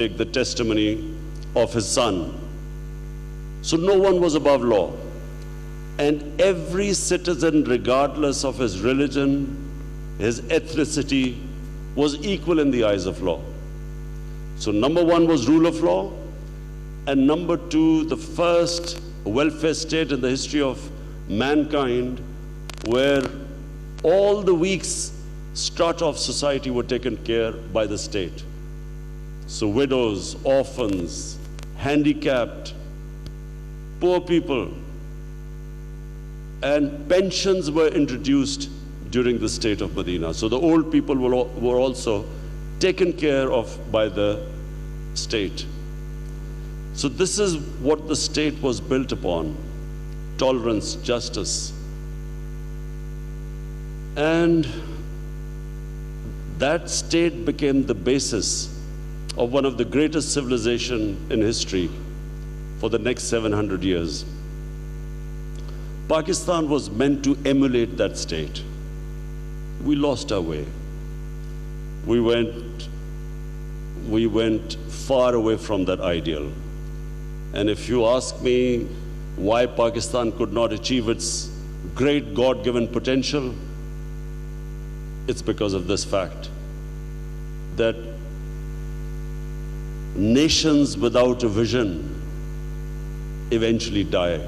take the testimony of his son. So no one was above law. And every citizen, regardless of his religion, his ethnicity, was equal in the eyes of law. So number one was rule of law, and number two, the first welfare state in the history of mankind, where all the weak strata of society were taken care by the state. So widows, orphans, handicapped, poor people, and pensions were introduced during the state of Medina. So the old people were also taken care of by the state. So this is what the state was built upon: tolerance, justice. And that state became the basis of one of the greatest civilizations in history for the next 700 years. Pakistan was meant to emulate that state. We lost our way. We went far away from that ideal. And if you ask me why Pakistan could not achieve its great God-given potential, it's because of this fact, that nations without a vision eventually die.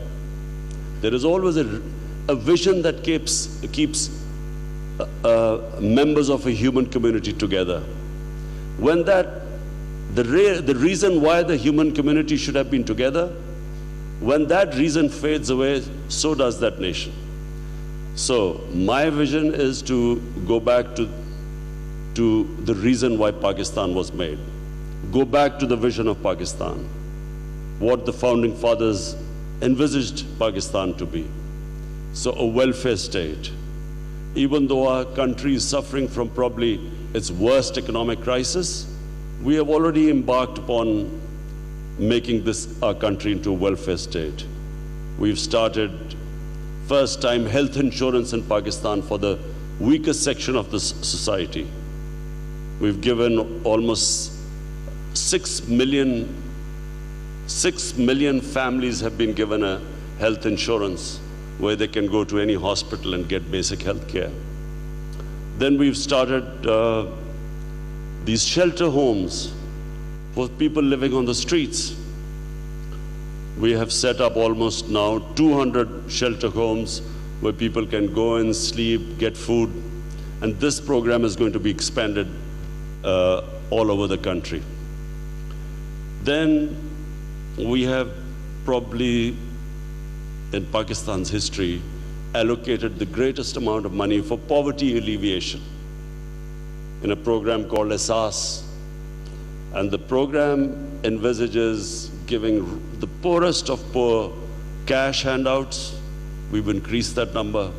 There is always a vision that keeps members of a human community together. When the reason why the human community should have been together, when that reason fades away, so does that nation. So my vision is to go back to the reason why Pakistan was made. Go back to the vision of Pakistan, what the founding fathers envisaged Pakistan to be. So a welfare state. Even though our country is suffering from probably its worst economic crisis, we have already embarked upon making our country into a welfare state. We've started first time health insurance in Pakistan for the weakest section of the society. We've given almost 6 million families have been given a health insurance where they can go to any hospital and get basic health care. Then we've started these shelter homes for people living on the streets. We have set up almost now 200 shelter homes where people can go and sleep, get food, and this program is going to be expanded all over the country. Then we have probably, in Pakistan's history, allocated the greatest amount of money for poverty alleviation in a program called Asas. And the program envisages giving the poorest of poor cash handouts. We've increased that number.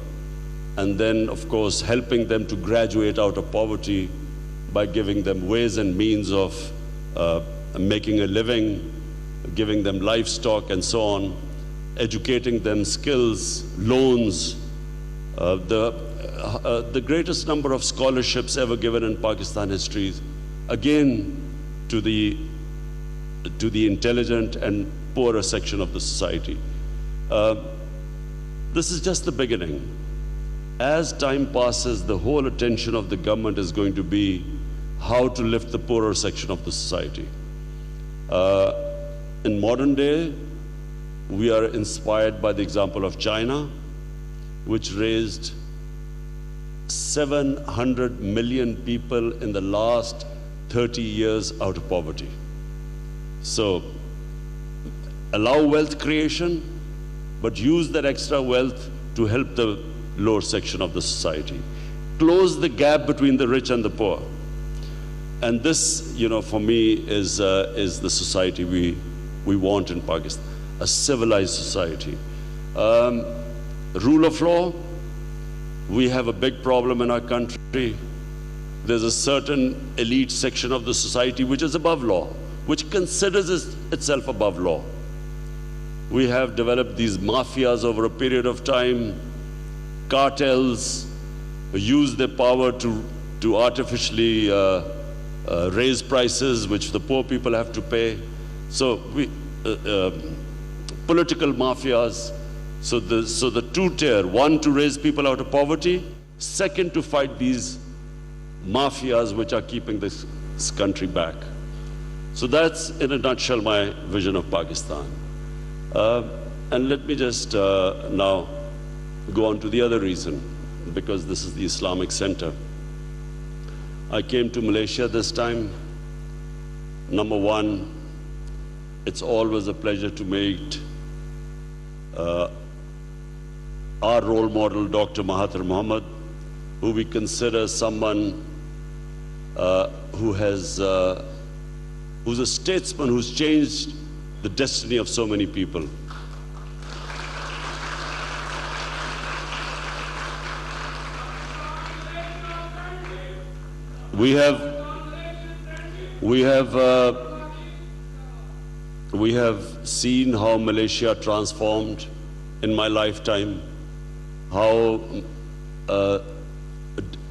And then, of course, helping them to graduate out of poverty by giving them ways and means of making a living, giving them livestock and so on, educating them skills, loans. The greatest number of scholarships ever given in Pakistan history, again, to the intelligent and poorer section of the society. This is just the beginning. As time passes, the whole attention of the government is going to be how to lift the poorer section of the society. In modern day, we are inspired by the example of China, which raised 700 million people in the last 30 years out of poverty. So, allow wealth creation, but use that extra wealth to help the lower section of the society. Close the gap between the rich and the poor. And this, for me, is the society we want in Pakistan, a civilized society. Rule of law, we have a big problem in our country. There's a certain elite section of the society which is above law, which considers itself above law. We have developed these mafias over a period of time, cartels use their power to artificially raise prices which the poor people have to pay. So political mafias. So the two-tier: one, to raise people out of poverty; second, to fight these mafias which are keeping this country back. So that's, in a nutshell, my vision of Pakistan. And let me just now go on to the other reason, because this is the Islamic center. I came to Malaysia this time. Number one, it's always a pleasure to meet our role model, Dr. Mahathir Mohamad, who we consider someone who's a statesman who's changed the destiny of so many people. We have seen how Malaysia transformed in my lifetime, how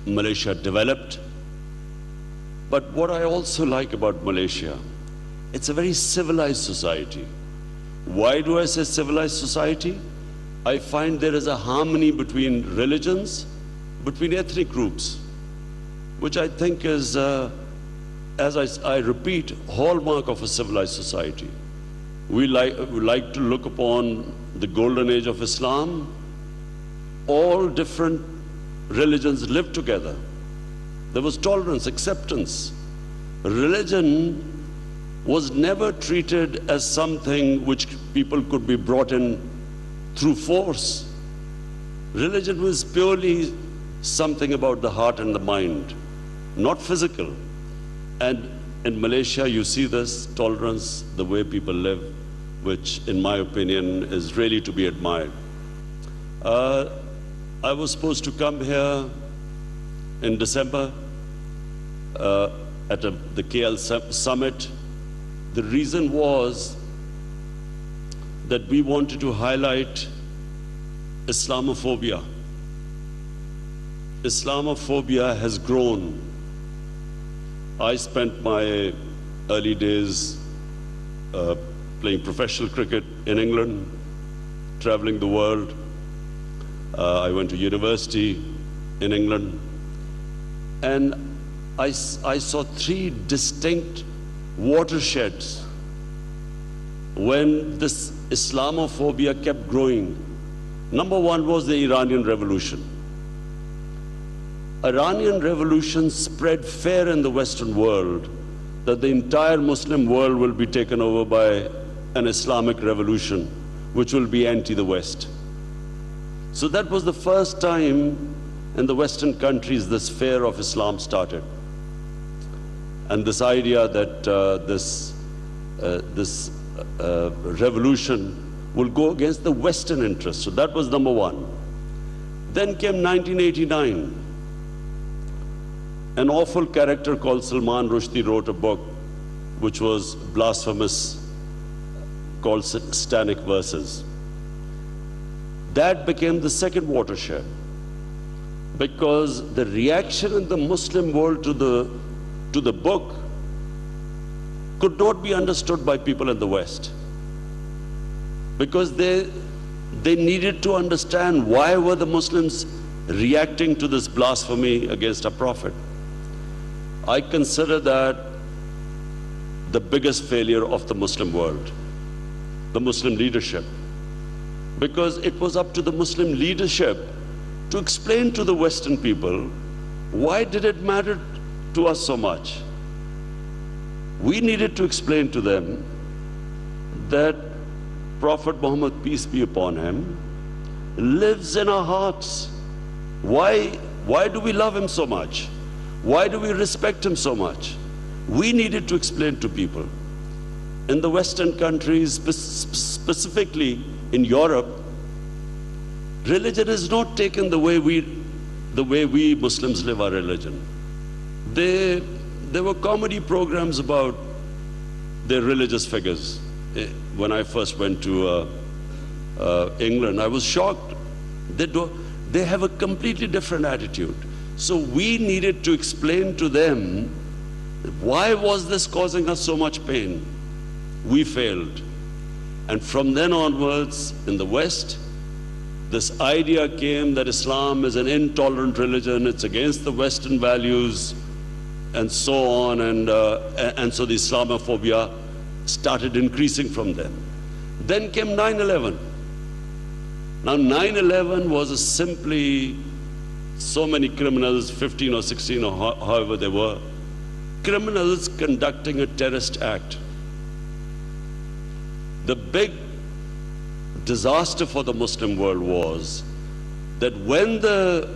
Malaysia developed. But what I also like about Malaysia, it's a very civilized society. Why do I say civilized society? I find there is a harmony between religions, between ethnic groups, which I think is, as I repeat, hallmark of a civilized society. We like to look upon the golden age of Islam. All different religions lived together. There was tolerance, acceptance. Religion was never treated as something which people could be brought in through force. Religion was purely something about the heart and the mind, not physical. And in Malaysia, you see this tolerance, the way people live, which in my opinion is really to be admired. I was supposed to come here in December at the KL summit. The reason was that we wanted to highlight Islamophobia. Islamophobia has grown. I spent my early days playing professional cricket in England, traveling the world. I went to university in England, and I saw three distinct watersheds when this Islamophobia kept growing. Number one was the Iranian Revolution. Iranian Revolution spread fear in the Western world that the entire Muslim world will be taken over by an Islamic revolution, which will be anti the West. So that was the first time in the Western countries this fear of Islam started. And this idea that this revolution will go against the Western interests. So that was number one. Then came 1989. An awful character called Salman Rushdie wrote a book which was blasphemous, called Satanic Verses. That became the second watershed, because the reaction in the Muslim world to the book could not be understood by people in the West, because they needed to understand why were the Muslims reacting to this blasphemy against a prophet. I consider that the biggest failure of the Muslim world, the Muslim leadership, because it was up to the Muslim leadership to explain to the Western people, why did it matter to us so much? We needed to explain to them that Prophet Muhammad, peace be upon him, lives in our hearts. Why do we love him so much? Why do we respect him so much? We needed to explain to people. In the Western countries, specifically in Europe, religion is not taken the way we Muslims live our religion. There were comedy programs about their religious figures. When I first went to England, I was shocked. They have a completely different attitude. So we needed to explain to them Why was this causing us so much pain? We failed. And from then onwards, in the West, this idea came that Islam is an intolerant religion, it's against the Western values, and so on, and so the Islamophobia started increasing from then. Then came 9/11. Now 9/11 was simply so many criminals, 15 or 16 or however they were, criminals conducting a terrorist act. The big disaster for the Muslim world was that when the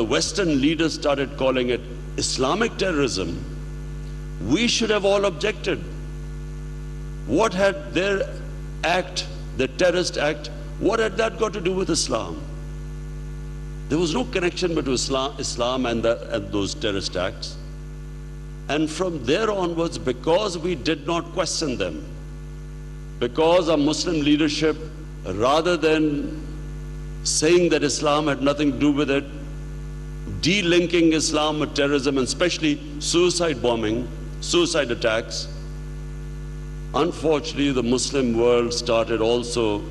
Western leaders started calling it Islamic terrorism, we should have all objected. What had their act, the terrorist act, what had that got to do with Islam? There was no connection between Islam and those terrorist acts. And from there onwards, because we did not question them, because our Muslim leadership, rather than saying that Islam had nothing to do with it, delinking Islam with terrorism, and especially suicide bombing, suicide attacks, unfortunately the Muslim world started also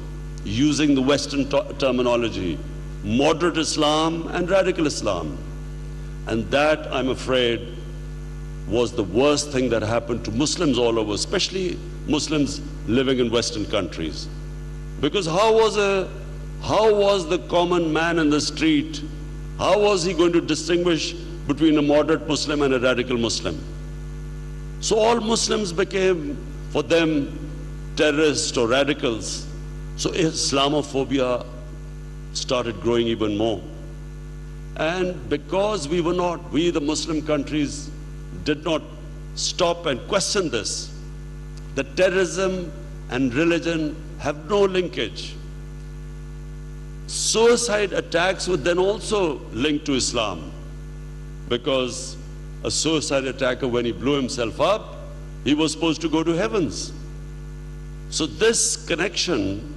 using the Western terminology, moderate Islam and radical Islam. And that, I'm afraid, was the worst thing that happened to Muslims all over, especially Muslims living in Western countries. Because how was the common man in the street, how was he going to distinguish between a moderate Muslim and a radical Muslim? So all Muslims became, for them, terrorists or radicals. So Islamophobia started growing even more. And because we the Muslim countries, did not stop and question this, that terrorism and religion have no linkage. Suicide attacks were then also linked to Islam, because a suicide attacker, when he blew himself up, he was supposed to go to heavens. So this connection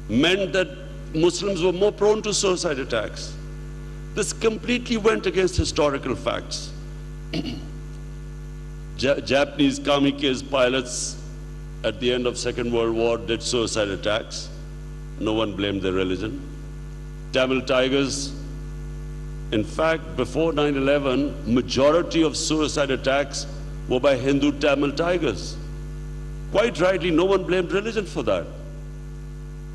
meant that Muslims were more prone to suicide attacks. This completely went against historical facts. Japanese kamikaze pilots at the end of Second World War did suicide attacks. No one blamed their religion. Tamil Tigers, in fact, before 9/11, majority of suicide attacks were by Hindu Tamil Tigers. Quite rightly, no one blamed religion for that.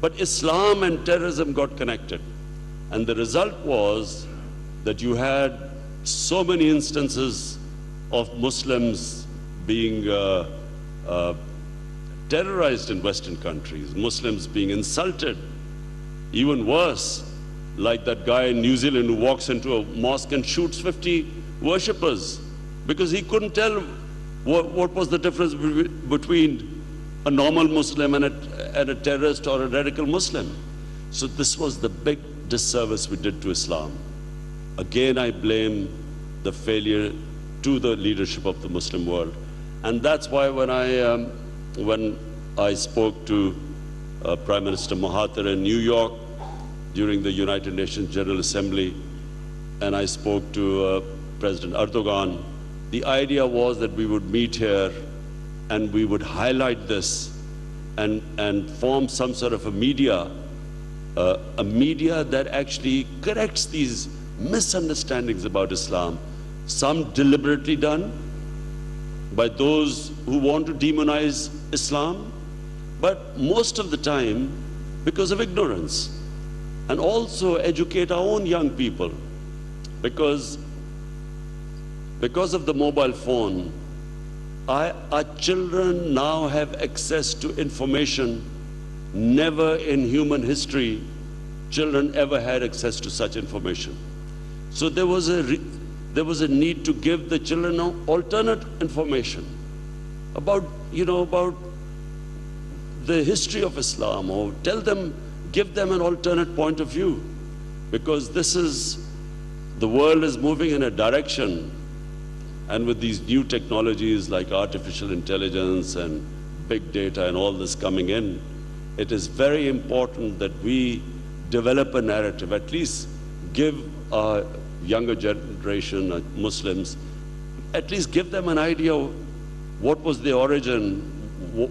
But Islam and terrorism got connected. And the result was that you had so many instances of Muslims being terrorized in Western countries, Muslims being insulted, even worse, like that guy in New Zealand who walks into a mosque and shoots 50 worshippers because he couldn't tell what was the difference between a normal Muslim and a terrorist or a radical Muslim. So this was the big disservice we did to Islam. Again, I blame the failure to the leadership of the Muslim world. And that's why when I spoke to Prime Minister Mahathir in New York during the United Nations General Assembly, and I spoke to President Erdogan, the idea was that we would meet here and we would highlight this and form some sort of a media that actually corrects these misunderstandings about Islam, some deliberately done by those who want to demonize Islam, but most of the time because of ignorance. And also educate our own young people, because of the mobile phone, our children now have access to information. Never in human history children ever had access to such information. So there was a need to give the children alternate information about the history of Islam, or give them an alternate point of view, because the world is moving in a direction, and with these new technologies like artificial intelligence and big data and all this coming in, it is very important that we develop a narrative, at least give our younger generation, Muslims, at least give them an idea of what was the origin,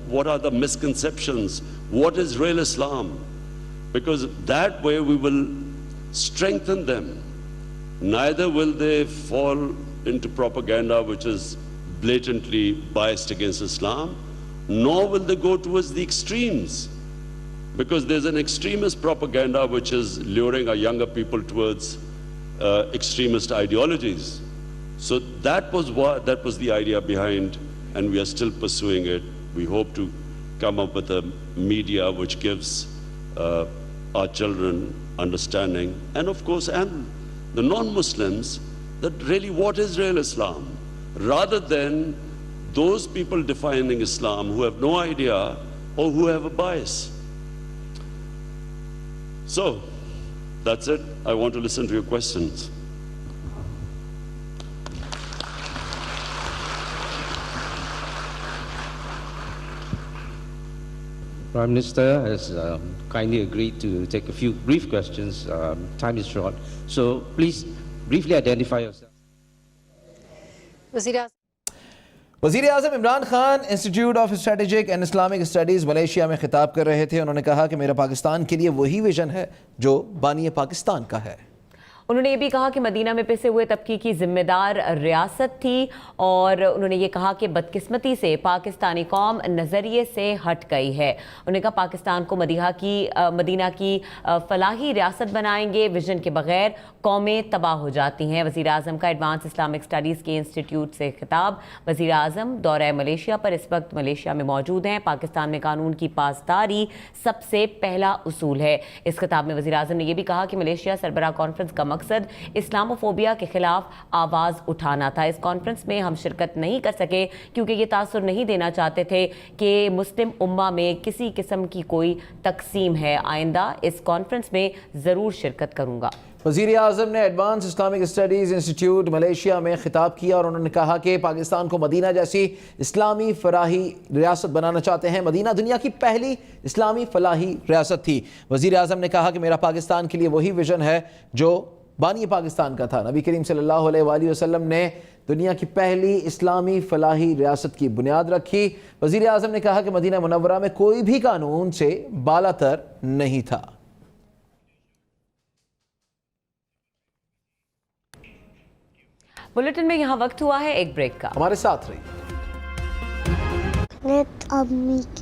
what are the misconceptions, what is real Islam, because that way we will strengthen them. Neither will they fall into propaganda which is blatantly biased against Islam, nor will they go towards the extremes, because there's an extremist propaganda which is luring our younger people towards extremist ideologies. So that was the idea behind, and we are still pursuing it. We hope to come up with a media which gives our children understanding, and of course, and the non-Muslims, that really what is real Islam, rather than those people defining Islam who have no idea or who have a bias. So, that's it. I want to listen to your questions. Prime Minister has kindly agreed to take a few brief questions. Time is short, so please briefly identify yourself. وزیر اعظم Imran Khan institute of strategic and Islamic studies Malaysia میں خطاب کر رہے تھے. انہوں نے کہا کہ میرا پاکستان کے لیے وہی ویژن ہے جو بانی پاکستان کا ہے. انہوں نے یہ بھی کہا کہ مدینہ میں پسے ہوئے طبقے کی ذمہ دار ریاست تھی، اور انہوں نے یہ کہا کہ بدقسمتی سے پاکستانی قوم نظریے سے ہٹ گئی ہے. انہوں نے کہا پاکستان کو مدینہ کی فلاحی ریاست بنائیں گے، ویژن کے بغیر قومیں تباہ ہو جاتی ہیں. وزیر اعظم کا ایڈوانس اسلامک اسٹڈیز کے انسٹیٹیوٹ سے خطاب. وزیر اعظم دورہ ملیشیا پر اس وقت ملیشیا میں موجود ہیں. پاکستان میں قانون کی پاسداری سب سے پہلا اصول ہے. اس خطاب میں وزیر اعظم نے یہ بھی کہا کہ ملیشیا سربراہ کانفرنس کا مقصد اسلاموفوبیا کے خلاف آواز اٹھانا تھا. اس کانفرنس میں ہم شرکت نہیں کر سکے کیونکہ یہ تاثر نہیں دینا چاہتے تھے کہ مسلم امہ میں کسی قسم کی کوئی تقسیم ہے. آئندہ اس کانفرنس میں ضرور شرکت کروں گا. وزیر اعظم نے advance Islamic studies institute Malaysia میں خطاب کیا اور انہوں نے کہا کہ پاکستان کو مدینہ جیسی اسلامی فلاحی ریاست بنانا چاہتے ہیں. مدینہ دنیا کی پہلی اسلامی فلاحی ریاست تھی. وزیر اعظم نے کہا کہ میرا پاکستان کے لیے وہی ویژن ہے جو بانی پاکستان کا تھا. نبی کریم صلی اللہ علیہ وآلہ وسلم نے دنیا کی پہلی اسلامی فلاحی ریاست کی بنیاد رکھی. وزیر اعظم نے کہا کہ مدینہ منورہ میں کوئی بھی قانون سے بالاتر نہیں تھا. بلیٹن میں یہاں وقت ہوا ہے ایک بریک کا. ہمارے ساتھ رہی.